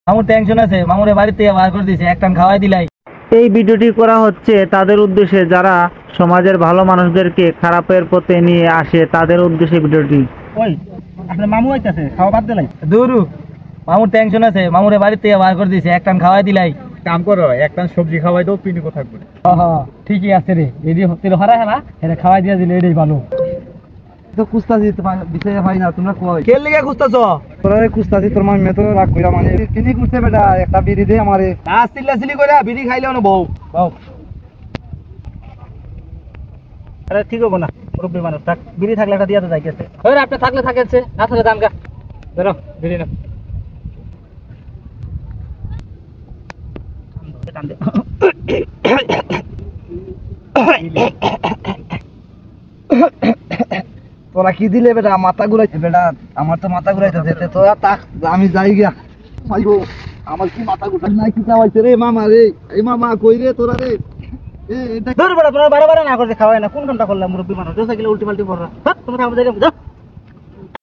মামুর টেনশন আছে, মামুরে বাড়ি থেকে বার করে দিয়েছে, এক টান খাওয়াই দিলাই। এই ভিডিওটি করা হচ্ছে তাদের উদ্দেশ্যে যারা সমাজের ভালো মানুষদেরকে খারাপের পথে নিয়ে আসে, তাদের উদ্দেশ্যে ভিডিওটি। ওই আপনার মামু আইতাছে, খাওয়া বাদ দিলাই। দূরু, মামুর টেনশন আছে, মামুরে বাড়ি থেকে বার করে দিয়েছে, এক টান খাওয়াই দিলাই। কাম করো, একটা সবজি খাওয়াই দাও, পিনি কোথায় করে। ঠিকই আছে রে, এদি হতে হারা হারা এটা খাওয়াই দিয়া দিলে এটাই ভালো। তো কুস্তাছি বিষয় ভাই না, তোমরা কই কে লিগে খুঁজতেছ? তোরা কুস্তাছি, তোর মা মেতো রাগ কইরা মানে কিনি কুস্তে বেটা, একটা বিড়ি দে আমারে। না চিল্লাচিল্লি করে বিড়ি খাইলেও না বউ বউ। আরে ঠিক হবো না, মুরব্বী মানুষ থাক, বিড়ি থাকলে একটা দিয়া তো যাইতেছে। ওরে আপনি থাকলে থাকেছে, না থাকলে দাম গা। ধরো বিড়ি না। টান দে। তোরা কি দিলে বেটা, মাথা ঘুরাইছে বেটা, আমার তো মাথা ঘুরাইতেছে। তোরা তাক, আমি যাই গিয়া। ভাইগো আমার কি মাথা ঘুরাই না, কি খাওয়াইছে রে মামা রে। এই মামা কই রে তোরা রে? ধর বেটা, তোরা বারে বারে না করতে খাওয়াই না, কোন কামটা করলাম মুরব্বী মানুষ, দোসা গেলে উল্টি পাল্টি পড়া। তোমরা আমাদের